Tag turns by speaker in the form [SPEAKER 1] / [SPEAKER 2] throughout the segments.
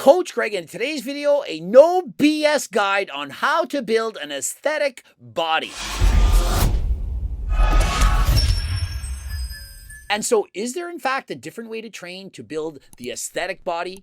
[SPEAKER 1] Coach Greg, in today's video, a no BS guide on how to build an aesthetic body. And so, is there in fact a different way to train to build the aesthetic body,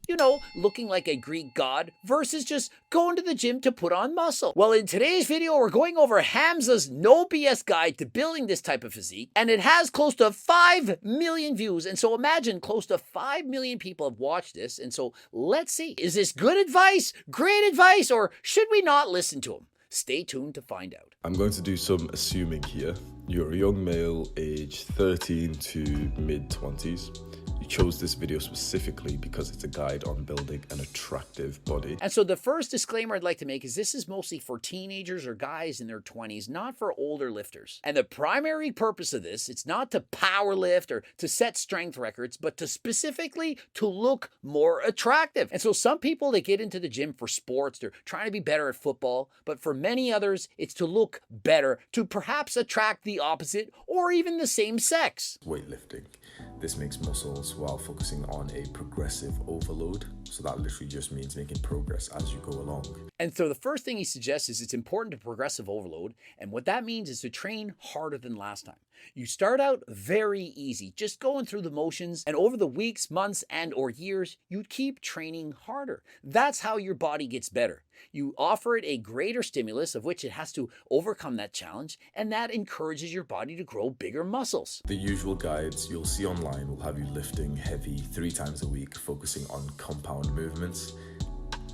[SPEAKER 1] looking like a Greek god, versus just going to the gym to put on muscle? Well, in today's video, we're going over Hamza's no BS guide to building this type of physique, and it has close to 5 million views. And so imagine close to 5 million people have watched this. And so let's see, is this good advice, great advice, or should we not listen to him? Stay tuned to find out.
[SPEAKER 2] I'm going to do some assuming here. You're a young male, age 13 to mid-20s. You chose this video specifically because it's a guide on building an attractive body.
[SPEAKER 1] And so the first disclaimer I'd like to make is this is mostly for teenagers or guys in their 20s, not for older lifters. And the primary purpose of this, it's not to power lift or to set strength records, but to specifically to look more attractive. And so some people, they get into the gym for sports, they're trying to be better at football, but for many others, it's to look better, to perhaps attract the opposite or even the same sex.
[SPEAKER 2] Weightlifting. This makes muscles while focusing on a progressive overload. So that literally just means making progress as you go along.
[SPEAKER 1] And so the first thing he suggests is it's important to progressive overload. And what that means is to train harder than last time. You start out very easy, just going through the motions. And over the weeks, months, and or years, you keep training harder. That's how your body gets better. You offer it a greater stimulus of which it has to overcome that challenge. And that encourages your body to grow bigger muscles.
[SPEAKER 2] The usual guides you'll see online will have you lifting heavy 3 times a week, focusing on compound movements.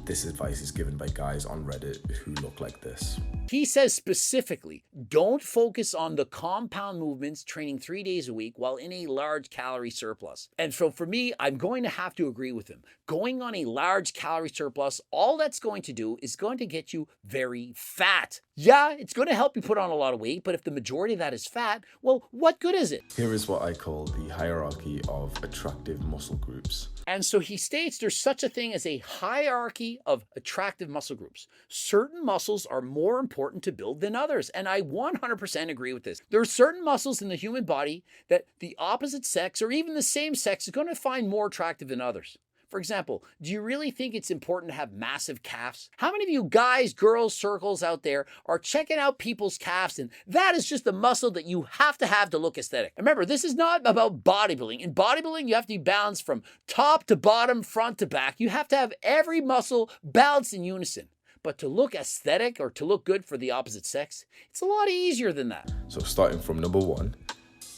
[SPEAKER 2] This advice is given by guys on Reddit who look like this.
[SPEAKER 1] He says specifically, don't focus on the compound movements training 3 days a week while in a large calorie surplus. And so for me, I'm going to have to agree with him. Going on a large calorie surplus, all that's going to do is going to get you very fat. Yeah, it's going to help you put on a lot of weight, but if the majority of that is fat, well, what good is it?
[SPEAKER 2] Here is what I call the hierarchy of attractive muscle groups.
[SPEAKER 1] And so he states there's such a thing as a hierarchy of attractive muscle groups. Certain muscles are more important to build than others. And I 100% agree with this. There are certain muscles in the human body that the opposite sex or even the same sex is going to find more attractive than others. For example, do you really think it's important to have massive calves? How many of you guys, girls, circles out there are checking out people's calves, and that is just the muscle that you have to look aesthetic? Remember, this is not about bodybuilding. In bodybuilding, you have to be balanced from top to bottom, front to back. You have to have every muscle balanced in unison. But to look aesthetic or to look good for the opposite sex, it's a lot easier than that.
[SPEAKER 2] So starting from number 1,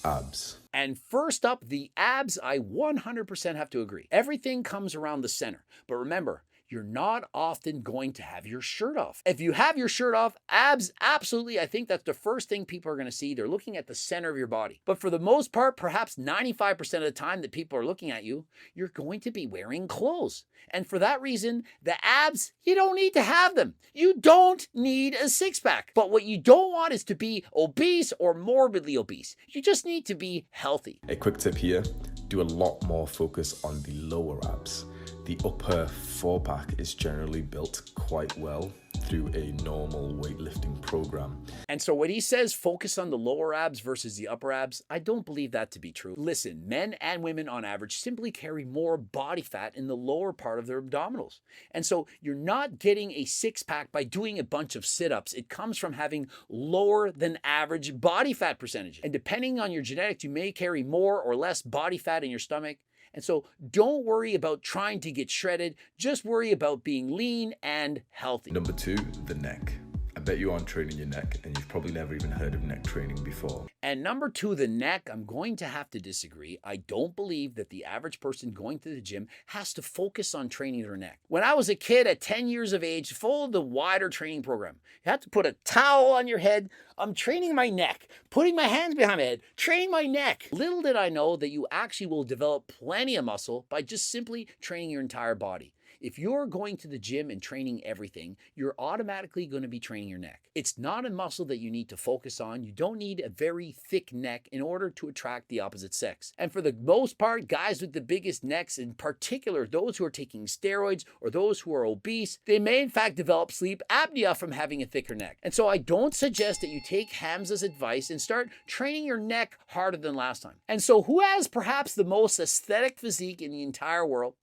[SPEAKER 2] abs.
[SPEAKER 1] And first up, the abs, I 100% have to agree. Everything comes around the center. But remember, you're not often going to have your shirt off. If you have your shirt off, abs, absolutely, I think that's the first thing people are going to see. They're looking at the center of your body. But for the most part, perhaps 95% of the time that people are looking at you, you're going to be wearing clothes. And for that reason, the abs, you don't need to have them. You don't need a six-pack. But what you don't want is to be obese or morbidly obese. You just need to be healthy.
[SPEAKER 2] A quick tip here, do a lot more focus on the lower abs. The upper 4-pack is generally built quite well through a normal weightlifting program.
[SPEAKER 1] And so when he says focus on the lower abs versus the upper abs, I don't believe that to be true. Listen, men and women on average simply carry more body fat in the lower part of their abdominals. And so you're not getting a six-pack by doing a bunch of sit-ups. It comes from having lower than average body fat percentage. And depending on your genetics, you may carry more or less body fat in your stomach. And so don't worry about trying to get shredded. Just worry about being lean and healthy.
[SPEAKER 2] Number 2, the neck. I bet you aren't training your neck and you've probably never even heard of neck training before.
[SPEAKER 1] And number 2, the neck, I'm going to have to disagree. I don't believe that the average person going to the gym has to focus on training their neck. When I was a kid at 10 years of age, followed the wider training program. You have to put a towel on your head. I'm training my neck, putting my hands behind my head, training my neck. Little did I know that you actually will develop plenty of muscle by just simply training your entire body. If you're going to the gym and training everything, you're automatically going to be training your neck. It's not a muscle that you need to focus on. You don't need a very thick neck in order to attract the opposite sex. And for the most part, guys with the biggest necks, in particular, those who are taking steroids or those who are obese, they may in fact develop sleep apnea from having a thicker neck. And so I don't suggest that you take Hamza's advice and start training your neck harder than last time. And so who has perhaps the most aesthetic physique in the entire world?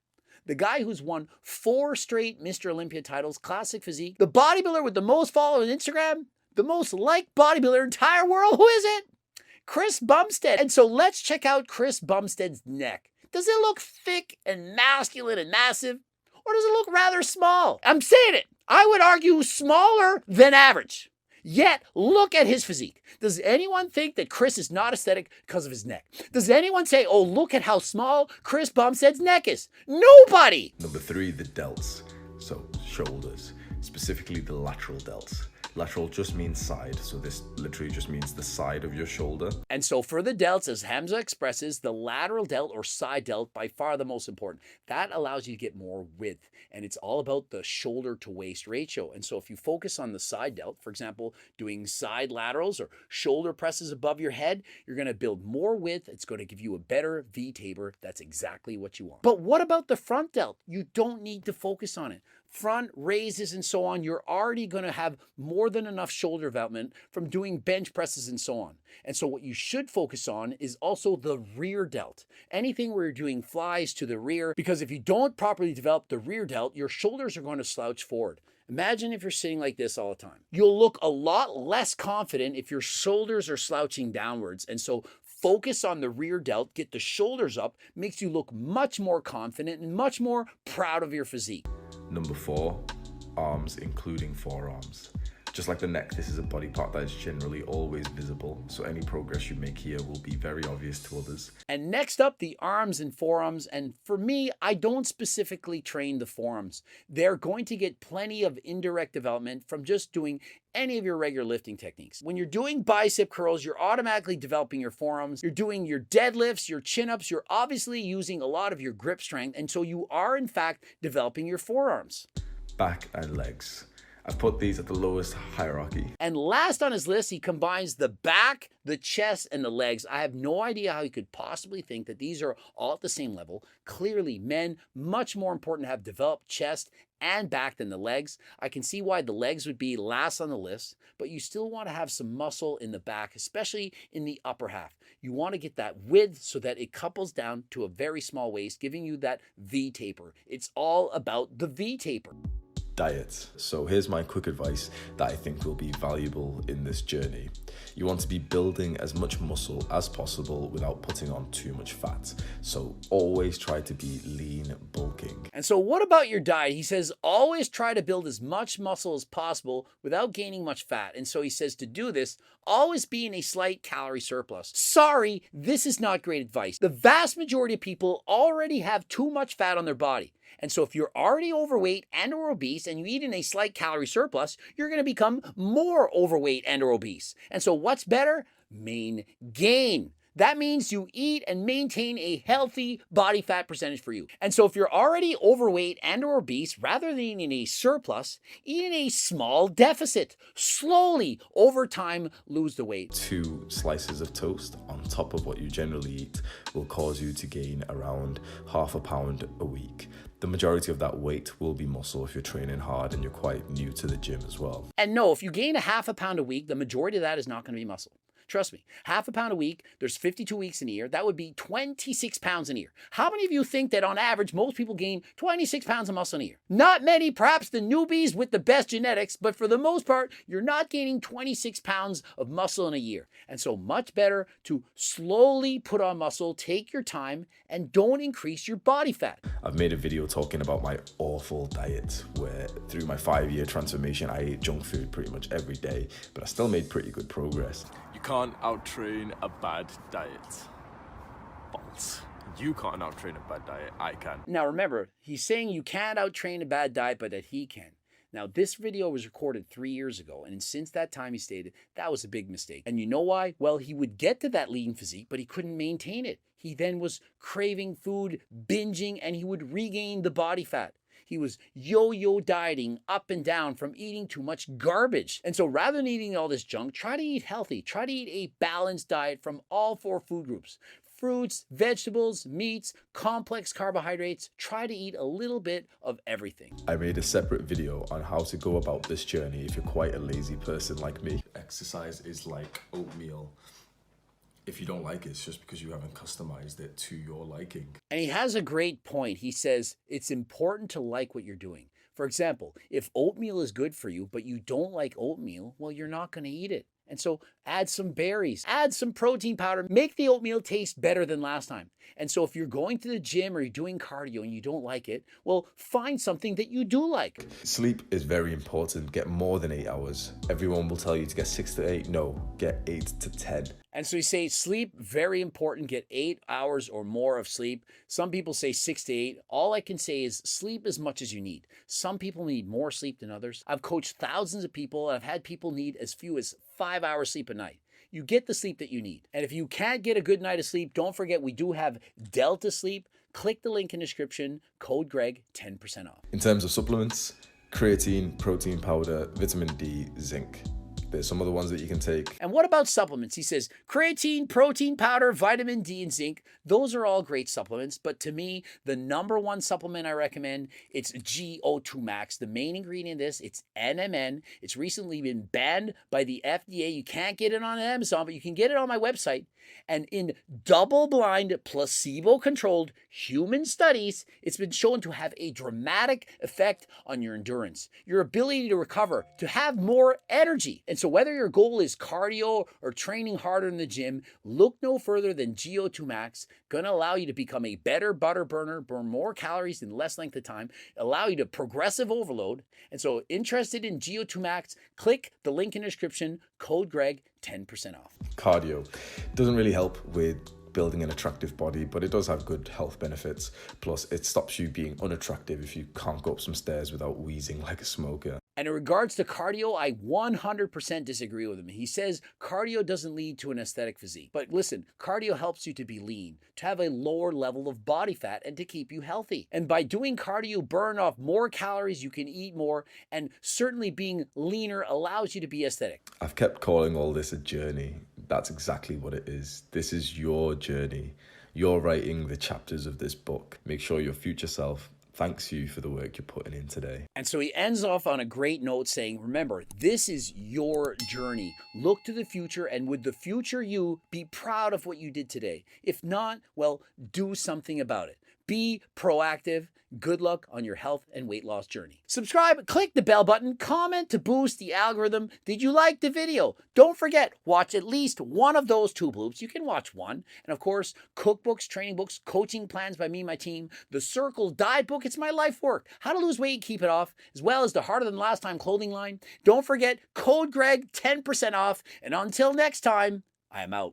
[SPEAKER 1] the guy who's won 4 straight Mr. Olympia titles, classic physique, the bodybuilder with the most followers on Instagram, the most liked bodybuilder in the entire world. Who is it? Chris Bumstead. And so let's check out Chris Bumstead's neck. Does it look thick and masculine and massive? Or does it look rather small? I'm saying it. I would argue smaller than average. Yet, look at his physique. Does anyone think that Chris is not aesthetic because of his neck? Does anyone say, oh, look at how small Chris Bumstead's neck is? Nobody!
[SPEAKER 2] Number 3, the delts. So, shoulders, specifically the lateral delts. Lateral just means side, so this literally just means the side of your shoulder.
[SPEAKER 1] And so for the delts, as Hamza expresses, the lateral delt or side delt, by far the most important. That allows you to get more width, and it's all about the shoulder to waist ratio. And so if you focus on the side delt, for example, doing side laterals or shoulder presses above your head, you're going to build more width. It's going to give you a better V-taper. That's exactly what you want. But what about the front delt? You don't need to focus on it. Front raises and so on, you're already going to have more than enough shoulder development from doing bench presses and so on. And so what you should focus on is also the rear delt. Anything where you're doing flies to the rear, because if you don't properly develop the rear delt, your shoulders are going to slouch forward. Imagine if you're sitting like this all the time. You'll look a lot less confident if your shoulders are slouching downwards. And so focus on the rear delt, get the shoulders up, makes you look much more confident and much more proud of your physique.
[SPEAKER 2] Number 4, arms, including forearms. Just like the neck, this is a body part that is generally always visible, so any progress you make here will be very obvious to others.
[SPEAKER 1] And next up, the arms and forearms. And for me, I don't specifically train the forearms. They're going to get plenty of indirect development from just doing any of your regular lifting techniques. When you're doing bicep curls, you're automatically developing your forearms. You're doing your deadlifts, your chin-ups. You're obviously using a lot of your grip strength. And so you are, in fact, developing your forearms.
[SPEAKER 2] Back and legs. I've put these at the lowest hierarchy.
[SPEAKER 1] And last on his list, he combines the back, the chest, and the legs. I have no idea how he could possibly think that these are all at the same level. Clearly, men, much more important to have developed chest and back than the legs. I can see why the legs would be last on the list, but you still want to have some muscle in the back, especially in the upper half. You want to get that width so that it couples down to a very small waist, giving you that V-taper. It's all about the V-taper.
[SPEAKER 2] Diet. So here's my quick advice that I think will be valuable in this journey. You want to be building as much muscle as possible without putting on too much fat. So always try to be lean bulking.
[SPEAKER 1] And so what about your diet? He says always try to build as much muscle as possible without gaining much fat. And so he says to do this, always be in a slight calorie surplus. Sorry, this is not great advice. The vast majority of people already have too much fat on their body. And so if you're already overweight and or obese and you eat in a slight calorie surplus, you're going to become more overweight and or obese. And so what's better? Gain. That means you eat and maintain a healthy body fat percentage for you. And so if you're already overweight and or obese, rather than eating in a surplus, eat in a small deficit. Slowly, over time, lose the weight.
[SPEAKER 2] 2 slices of toast on top of what you generally eat will cause you to gain around half a pound a week. The majority of that weight will be muscle if you're training hard and you're quite new to the gym as well.
[SPEAKER 1] And no, if you gain a half a pound a week, the majority of that is not going to be muscle. Trust me, half a pound a week, there's 52 weeks in a year. That would be 26 pounds in a year. How many of you think that on average, most people gain 26 pounds of muscle in a year? Not many, perhaps the newbies with the best genetics, but for the most part, you're not gaining 26 pounds of muscle in a year. And so much better to slowly put on muscle, take your time, and don't increase your body fat.
[SPEAKER 2] I've made a video talking about my awful diet where through my 5-year transformation, I ate junk food pretty much every day, but I still made pretty good progress.
[SPEAKER 3] You can't out-train a bad diet. False. You can't out-train a bad diet. I can.
[SPEAKER 1] Now remember, he's saying you can't out-train a bad diet, but that he can. Now, this video was recorded 3 years ago, and since that time he stated that was a big mistake. And you know why? Well, he would get to that lean physique, but he couldn't maintain it. He then was craving food, binging, and he would regain the body fat. He was yo-yo dieting up and down from eating too much garbage. And so rather than eating all this junk, try to eat healthy. Try to eat a balanced diet from all 4 food groups. Fruits, vegetables, meats, complex carbohydrates. Try to eat a little bit of everything.
[SPEAKER 2] I made a separate video on how to go about this journey if you're quite a lazy person like me. Exercise is like oatmeal. If you don't like it, it's just because you haven't customized it to your liking.
[SPEAKER 1] And he has a great point. He says it's important to like what you're doing. For example, if oatmeal is good for you, but you don't like oatmeal, well, you're not going to eat it. And so add some berries, add some protein powder, make the oatmeal taste better than last time. And so if you're going to the gym or you're doing cardio and you don't like it, well, find something that you do like.
[SPEAKER 2] Sleep is very important. Get more than 8 hours. Everyone will tell you to get 6 to 8. No, get 8 to 10.
[SPEAKER 1] And so you say sleep, very important. Get 8 hours or more of sleep. Some people say 6 to 8. All I can say is sleep as much as you need. Some people need more sleep than others. I've coached thousands of people, and I've had people need as few as 5 hours sleep a night. You get the sleep that you need. And if you can't get a good night of sleep, don't forget we do have Delta Sleep. Click the link in the description, code Greg, 10% off.
[SPEAKER 2] In terms of supplements, creatine, protein powder, vitamin D, zinc. There's some other ones that you can take.
[SPEAKER 1] And what about supplements? He says creatine, protein powder, vitamin D, and zinc. Those are all great supplements. But to me, the number one supplement I recommend, it's GO2 Max. The main ingredient in this, it's NMN. It's recently been banned by the FDA. You can't get it on Amazon, but you can get it on my website. And in double-blind, placebo-controlled human studies, it's been shown to have a dramatic effect on your endurance, your ability to recover, to have more energy. And so whether your goal is cardio or training harder in the gym, look no further than GO2 Max. Going to allow you to become a better butter burner, burn more calories in less length of time, allow you to progressive overload. And so interested in GO2 Max, click the link in the description, code Greg, 10% off.
[SPEAKER 2] Cardio doesn't really help with building an attractive body, but it does have good health benefits. Plus, it stops you being unattractive if you can't go up some stairs without wheezing like a smoker.
[SPEAKER 1] And in regards to cardio, I 100% disagree with him. He says cardio doesn't lead to an aesthetic physique. But listen, cardio helps you to be lean, to have a lower level of body fat, and to keep you healthy. And by doing cardio, burn off more calories, you can eat more, and certainly being leaner allows you to be aesthetic.
[SPEAKER 2] I've kept calling all this a journey. That's exactly what it is. This is your journey. You're writing the chapters of this book. Make sure your future self thanks you for the work you're putting in today.
[SPEAKER 1] And so he ends off on a great note saying, remember, this is your journey. Look to the future, and with the future you, be proud of what you did today. If not, well, do something about it. Be proactive. Good luck on your health and weight loss journey. Subscribe, click the bell button, comment to boost the algorithm. Did you like the video? Don't forget, watch at least one of those tube loops. You can watch one. And of course, cookbooks, training books, coaching plans by me and my team, the Circle Diet book, it's my life work. How to lose weight and keep it off, as well as the Harder Than Last Time clothing line. Don't forget, code Greg, 10% off. And until next time, I am out.